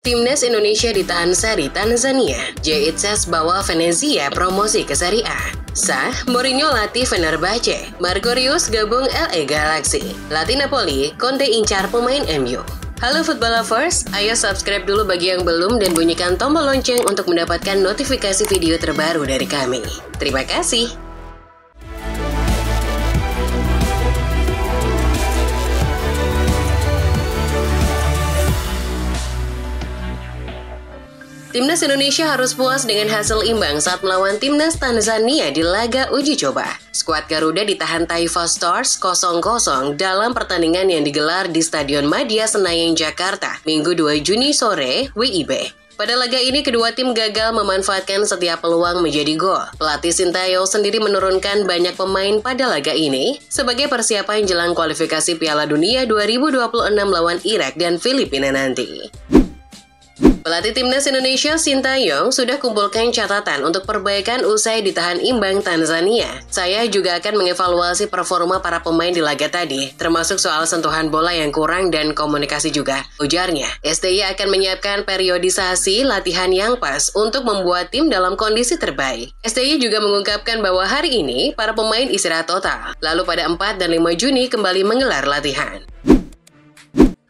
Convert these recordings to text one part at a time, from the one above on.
Timnas Indonesia ditahan seri Tanzania. J. Itzes bawa Venezia promosi ke Serie A. Sah, Mourinho latih Fenerbahce. Marquinhos gabung LA Galaxy. Latih Napoli, Conte incar pemain MU. Halo Football Lovers, ayo subscribe dulu bagi yang belum dan bunyikan tombol lonceng untuk mendapatkan notifikasi video terbaru dari kami. Terima kasih. Timnas Indonesia harus puas dengan hasil imbang saat melawan Timnas Tanzania di laga uji coba. Skuad Garuda ditahan Taifa Stars 0-0 dalam pertandingan yang digelar di Stadion Madia Senayan, Jakarta, Minggu 2 Juni sore WIB. Pada laga ini, kedua tim gagal memanfaatkan setiap peluang menjadi gol. Pelatih Sintayong sendiri menurunkan banyak pemain pada laga ini sebagai persiapan jelang kualifikasi Piala Dunia 2026 lawan Irak dan Filipina nanti. Pelatih Timnas Indonesia Sintayong sudah kumpulkan catatan untuk perbaikan usai ditahan imbang Tanzania. Saya juga akan mengevaluasi performa para pemain di laga tadi, termasuk soal sentuhan bola yang kurang dan komunikasi juga, ujarnya. STY akan menyiapkan periodisasi latihan yang pas untuk membuat tim dalam kondisi terbaik. STY juga mengungkapkan bahwa hari ini para pemain istirahat total, lalu pada 4 dan 5 Juni kembali menggelar latihan.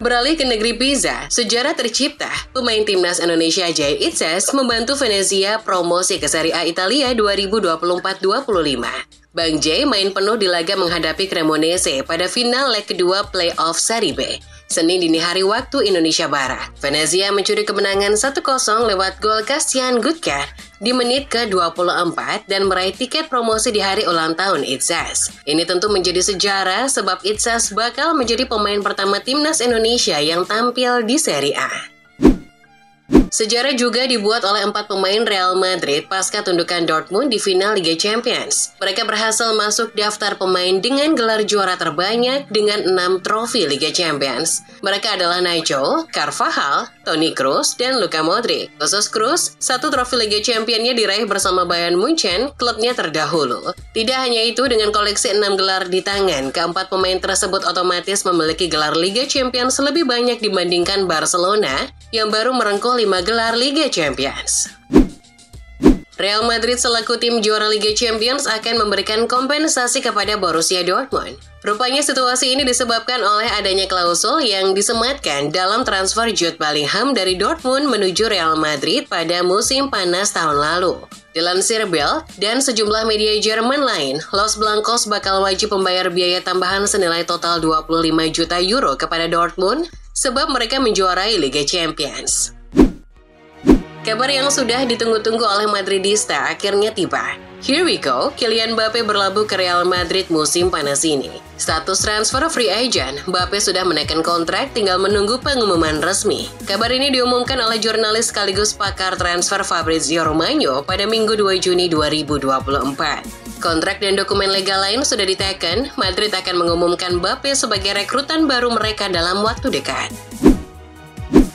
Beralih ke negeri Pisa, sejarah tercipta. Pemain Timnas Indonesia J. Itzes membantu Venezia promosi ke Serie A Italia 2024-25. Bang J main penuh di laga menghadapi Cremonese pada final leg kedua playoff Serie B. Senin dini hari waktu Indonesia Barat. Venezia mencuri kemenangan 1-0 lewat gol Christian Gutke di menit ke-24 dan meraih tiket promosi di hari ulang tahun Itzes. Ini tentu menjadi sejarah sebab Itzes bakal menjadi pemain pertama Timnas Indonesia yang tampil di Serie A. Sejarah juga dibuat oleh 4 pemain Real Madrid pasca tundukan Dortmund di final Liga Champions. Mereka berhasil masuk daftar pemain dengan gelar juara terbanyak dengan 6 trofi Liga Champions. Mereka adalah Nigel, Carvajal, Toni Kroos, dan Luka Modric. Khusus Kroos, 1 trofi Liga Champions-nya diraih bersama Bayern Munchen, klubnya terdahulu. Tidak hanya itu, dengan koleksi 6 gelar di tangan, keempat pemain tersebut otomatis memiliki gelar Liga Champions lebih banyak dibandingkan Barcelona, yang baru merengkuh 5 gelar Liga Champions. Real Madrid selaku tim juara Liga Champions akan memberikan kompensasi kepada Borussia Dortmund. Rupanya situasi ini disebabkan oleh adanya klausul yang disematkan dalam transfer Jude Bellingham dari Dortmund menuju Real Madrid pada musim panas tahun lalu. Dilansir Bild dan sejumlah media Jerman lain, Los Blancos bakal wajib membayar biaya tambahan senilai total 25 juta euro kepada Dortmund sebab mereka menjuarai Liga Champions. Kabar yang sudah ditunggu-tunggu oleh Madridista akhirnya tiba. Here we go, Kylian Mbappe berlabuh ke Real Madrid musim panas ini. Status transfer free agent, Mbappe sudah menaikkan kontrak, tinggal menunggu pengumuman resmi. Kabar ini diumumkan oleh jurnalis sekaligus pakar transfer Fabrizio Romano pada Minggu 2 Juni 2024. Kontrak dan dokumen legal lain sudah diteken, Madrid akan mengumumkan Mbappe sebagai rekrutan baru mereka dalam waktu dekat.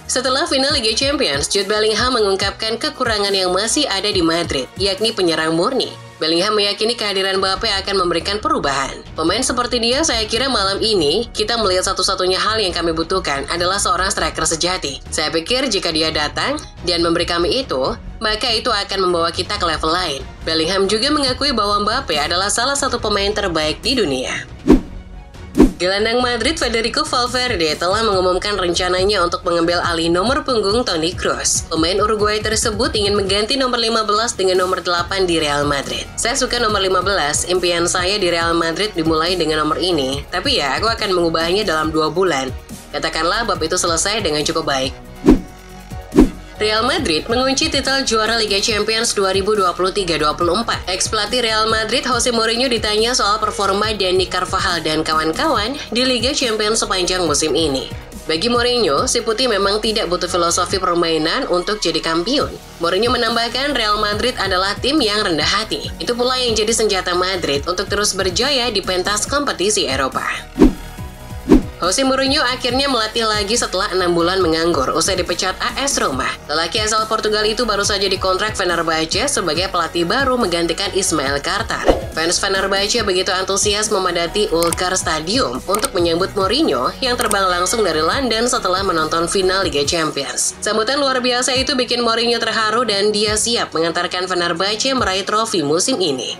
Setelah final Liga Champions, Jude Bellingham mengungkapkan kekurangan yang masih ada di Madrid, yakni penyerang murni. Bellingham meyakini kehadiran Mbappe akan memberikan perubahan. Pemain seperti dia, saya kira malam ini kita melihat satu-satunya hal yang kami butuhkan adalah seorang striker sejati. Saya pikir jika dia datang dan memberi kami itu, maka itu akan membawa kita ke level lain. Bellingham juga mengakui bahwa Mbappe adalah salah satu pemain terbaik di dunia. Gelandang Madrid Federico Valverde telah mengumumkan rencananya untuk mengambil alih nomor punggung Toni Kroos. Pemain Uruguay tersebut ingin mengganti nomor 15 dengan nomor 8 di Real Madrid. Saya suka nomor 15, impian saya di Real Madrid dimulai dengan nomor ini. Tapi ya, aku akan mengubahnya dalam 2 bulan. Katakanlah bab itu selesai dengan cukup baik. Real Madrid mengunci titel juara Liga Champions 2023-24. Ex-pelatih Real Madrid Jose Mourinho ditanya soal performa Dani Carvajal dan kawan-kawan di Liga Champions sepanjang musim ini. Bagi Mourinho, si putih memang tidak butuh filosofi permainan untuk jadi kampiun. Mourinho menambahkan Real Madrid adalah tim yang rendah hati. Itu pula yang jadi senjata Madrid untuk terus berjaya di pentas kompetisi Eropa. Jose Mourinho akhirnya melatih lagi setelah 6 bulan menganggur usai dipecat AS Roma. Lelaki asal Portugal itu baru saja dikontrak Fenerbahce sebagai pelatih baru menggantikan Ismail Kartal. Fans Fenerbahce begitu antusias memadati Ulker Stadium untuk menyambut Mourinho yang terbang langsung dari London setelah menonton final Liga Champions. Sambutan luar biasa itu bikin Mourinho terharu dan dia siap mengantarkan Fenerbahce meraih trofi musim ini.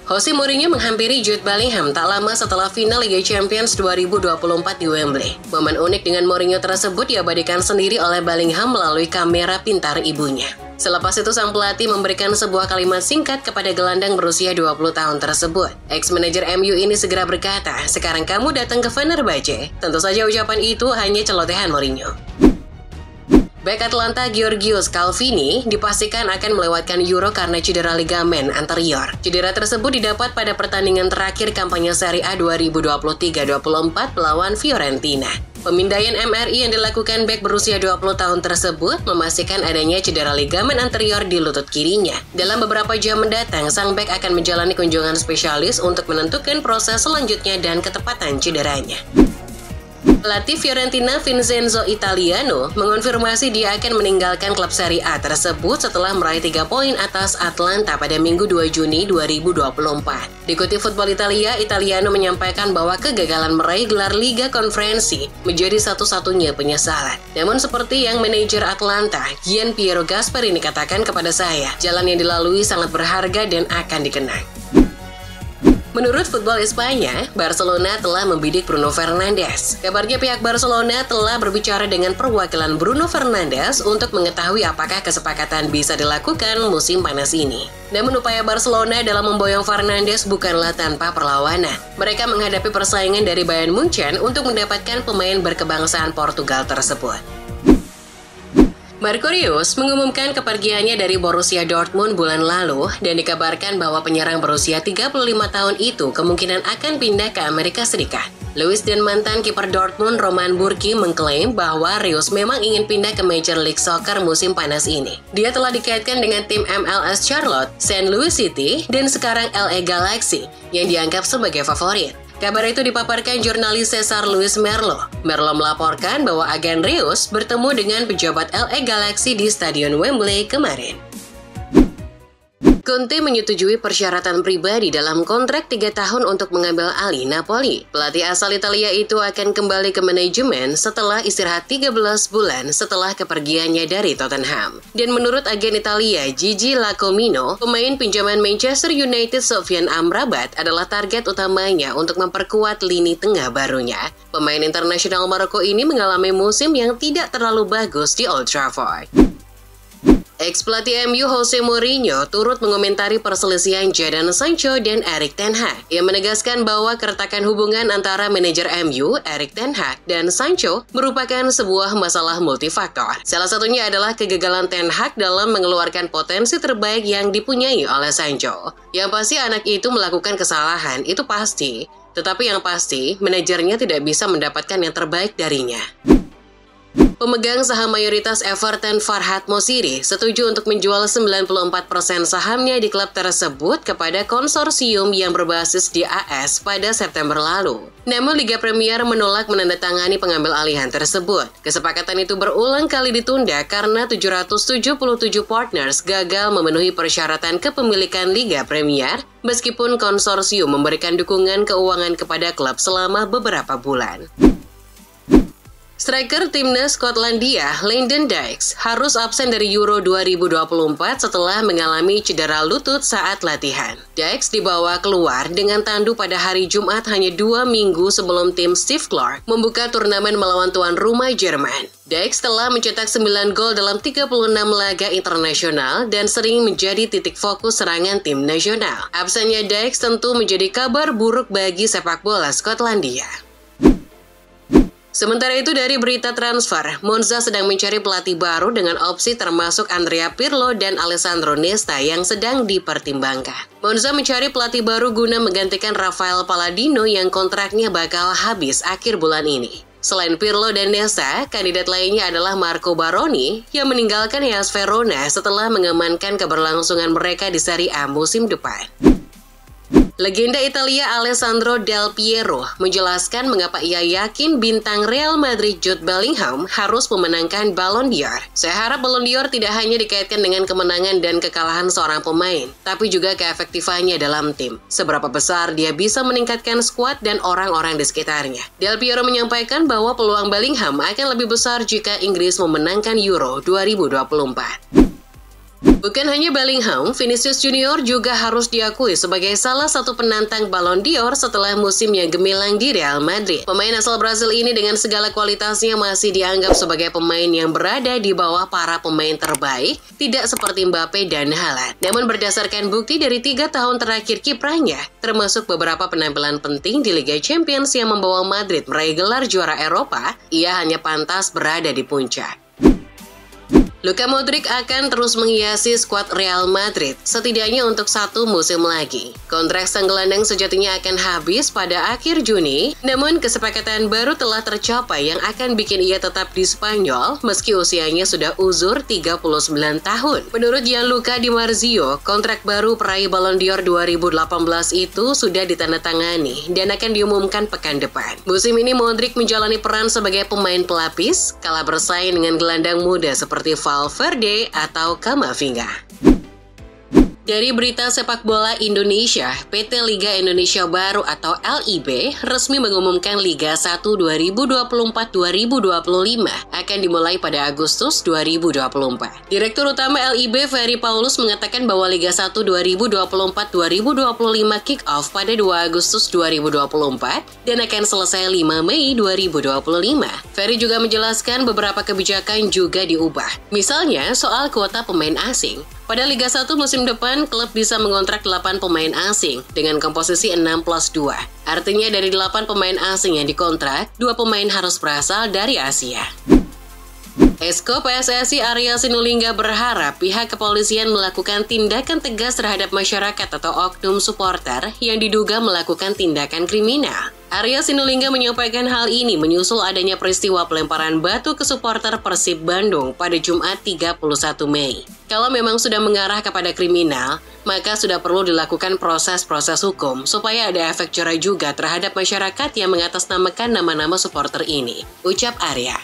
Jose Mourinho menghampiri Jude Bellingham tak lama setelah final Liga Champions 2024 di Wembley. Momen unik dengan Mourinho tersebut diabadikan sendiri oleh Bellingham melalui kamera pintar ibunya. Selepas itu sang pelatih memberikan sebuah kalimat singkat kepada gelandang berusia 20 tahun tersebut. Ex-manajer MU ini segera berkata, "Sekarang kamu datang ke Fenerbahce." Tentu saja ucapan itu hanya celotehan Mourinho. Bek Atlanta Georgios Calvini dipastikan akan melewatkan Euro karena cedera ligamen anterior. Cedera tersebut didapat pada pertandingan terakhir kampanye Serie A 2023-24 melawan Fiorentina. Pemindaian MRI yang dilakukan bek berusia 20 tahun tersebut memastikan adanya cedera ligamen anterior di lutut kirinya. Dalam beberapa jam mendatang, sang bek akan menjalani kunjungan spesialis untuk menentukan proses selanjutnya dan ketepatan cederanya. Pelatih Fiorentina Vincenzo Italiano mengonfirmasi dia akan meninggalkan klub Serie A tersebut setelah meraih 3 poin atas Atlanta pada Minggu 2 Juni 2024. Dikutip Football Italia, Italiano menyampaikan bahwa kegagalan meraih gelar Liga Konferensi menjadi satu-satunya penyesalan. Namun seperti yang manajer Atlanta, Gian Piero Gasperini katakan kepada saya, jalan yang dilalui sangat berharga dan akan dikenang. Menurut Football Espanya, Barcelona telah membidik Bruno Fernandes. Kabarnya pihak Barcelona telah berbicara dengan perwakilan Bruno Fernandes untuk mengetahui apakah kesepakatan bisa dilakukan musim panas ini. Namun upaya Barcelona dalam memboyong Fernandes bukanlah tanpa perlawanan. Mereka menghadapi persaingan dari Bayern Munchen untuk mendapatkan pemain berkebangsaan Portugal tersebut. Marco Reus mengumumkan kepergiannya dari Borussia Dortmund bulan lalu dan dikabarkan bahwa penyerang berusia 35 tahun itu kemungkinan akan pindah ke Amerika Serikat. Lewis dan mantan kiper Dortmund Roman Bürki mengklaim bahwa Reus memang ingin pindah ke Major League Soccer musim panas ini. Dia telah dikaitkan dengan tim MLS Charlotte, St. Louis City, dan sekarang LA Galaxy yang dianggap sebagai favorit. Kabar itu dipaparkan jurnalis Cesar Luis Merlo. Merlo melaporkan bahwa agen Reus bertemu dengan pejabat LA Galaxy di Stadion Wembley kemarin. Conte menyetujui persyaratan pribadi dalam kontrak 3 tahun untuk mengambil alih Napoli. Pelatih asal Italia itu akan kembali ke manajemen setelah istirahat 13 bulan setelah kepergiannya dari Tottenham. Dan menurut agen Italia Gigi Lacomino, pemain pinjaman Manchester United Sofyan Amrabat adalah target utamanya untuk memperkuat lini tengah barunya. Pemain internasional Maroko ini mengalami musim yang tidak terlalu bagus di Old Trafford. Ex-pelatih MU Jose Mourinho turut mengomentari perselisihan Jadon Sancho dan Erik ten Hag. Ia menegaskan bahwa keretakan hubungan antara manajer MU, Erik ten Hag, dan Sancho merupakan sebuah masalah multifaktor. Salah satunya adalah kegagalan ten Hag dalam mengeluarkan potensi terbaik yang dipunyai oleh Sancho. Yang pasti anak itu melakukan kesalahan, itu pasti. Tetapi yang pasti, manajernya tidak bisa mendapatkan yang terbaik darinya. Pemegang saham mayoritas Everton Farhad Moshiri setuju untuk menjual 94% sahamnya di klub tersebut kepada konsorsium yang berbasis di AS pada September lalu. Namun Liga Premier menolak menandatangani pengambil alihan tersebut. Kesepakatan itu berulang kali ditunda karena 777 partners gagal memenuhi persyaratan kepemilikan Liga Premier meskipun konsorsium memberikan dukungan keuangan kepada klub selama beberapa bulan. Striker timnas Skotlandia, Lyndon Dykes, harus absen dari Euro 2024 setelah mengalami cedera lutut saat latihan. Dykes dibawa keluar dengan tandu pada hari Jumat hanya 2 minggu sebelum tim Steve Clarke membuka turnamen melawan tuan rumah Jerman. Dykes telah mencetak 9 gol dalam 36 laga internasional dan sering menjadi titik fokus serangan tim nasional. Absennya Dykes tentu menjadi kabar buruk bagi sepak bola Skotlandia. Sementara itu dari berita transfer, Monza sedang mencari pelatih baru dengan opsi termasuk Andrea Pirlo dan Alessandro Nesta yang sedang dipertimbangkan. Monza mencari pelatih baru guna menggantikan Rafael Palladino yang kontraknya bakal habis akhir bulan ini. Selain Pirlo dan Nesta, kandidat lainnya adalah Marco Baroni yang meninggalkan Hellas Verona setelah mengamankan keberlangsungan mereka di Serie A musim depan. Legenda Italia Alessandro Del Piero menjelaskan mengapa ia yakin bintang Real Madrid Jude Bellingham harus memenangkan Ballon d'Or. Saya harap Ballon d'Or tidak hanya dikaitkan dengan kemenangan dan kekalahan seorang pemain, tapi juga keefektifannya dalam tim. Seberapa besar dia bisa meningkatkan skuad dan orang-orang di sekitarnya. Del Piero menyampaikan bahwa peluang Bellingham akan lebih besar jika Inggris memenangkan Euro 2024. Bukan hanya Bellingham, Vinicius Junior juga harus diakui sebagai salah satu penantang Ballon d'Or setelah musimnya gemilang di Real Madrid. Pemain asal Brasil ini dengan segala kualitasnya masih dianggap sebagai pemain yang berada di bawah para pemain terbaik, tidak seperti Mbappe dan Haaland. Namun berdasarkan bukti dari 3 tahun terakhir kiprahnya, termasuk beberapa penampilan penting di Liga Champions yang membawa Madrid meraih gelar juara Eropa, ia hanya pantas berada di puncak. Luka Modric akan terus menghiasi skuad Real Madrid, setidaknya untuk 1 musim lagi. Kontrak sang gelandang sejatinya akan habis pada akhir Juni, namun kesepakatan baru telah tercapai yang akan bikin ia tetap di Spanyol meski usianya sudah uzur 39 tahun. Menurut Gianluca Di Marzio, kontrak baru peraih Ballon d'Or 2018 itu sudah ditandatangani dan akan diumumkan pekan depan. Musim ini Modric menjalani peran sebagai pemain pelapis, kalah bersaing dengan gelandang muda seperti Valverde atau Camavinga. Dari berita sepak bola Indonesia, PT Liga Indonesia Baru atau LIB resmi mengumumkan Liga 1 2024-2025 akan dimulai pada Agustus 2024. Direktur Utama LIB Ferry Paulus mengatakan bahwa Liga 1 2024-2025 kick-off pada 2 Agustus 2024 dan akan selesai 5 Mei 2025. Ferry juga menjelaskan beberapa kebijakan juga diubah. Misalnya soal kuota pemain asing. Pada Liga 1 musim depan, klub bisa mengontrak 8 pemain asing dengan komposisi 6+2. Artinya dari 8 pemain asing yang dikontrak, 2 pemain harus berasal dari Asia. Esko PSSI Arya Sinulinga berharap pihak kepolisian melakukan tindakan tegas terhadap masyarakat atau oknum supporter yang diduga melakukan tindakan kriminal. Arya Sinulinga menyampaikan hal ini menyusul adanya peristiwa pelemparan batu ke supporter Persib Bandung pada Jumat 31 Mei. Kalau memang sudah mengarah kepada kriminal, maka sudah perlu dilakukan proses-proses hukum supaya ada efek jera juga terhadap masyarakat yang mengatasnamakan nama-nama supporter ini, ucap Arya.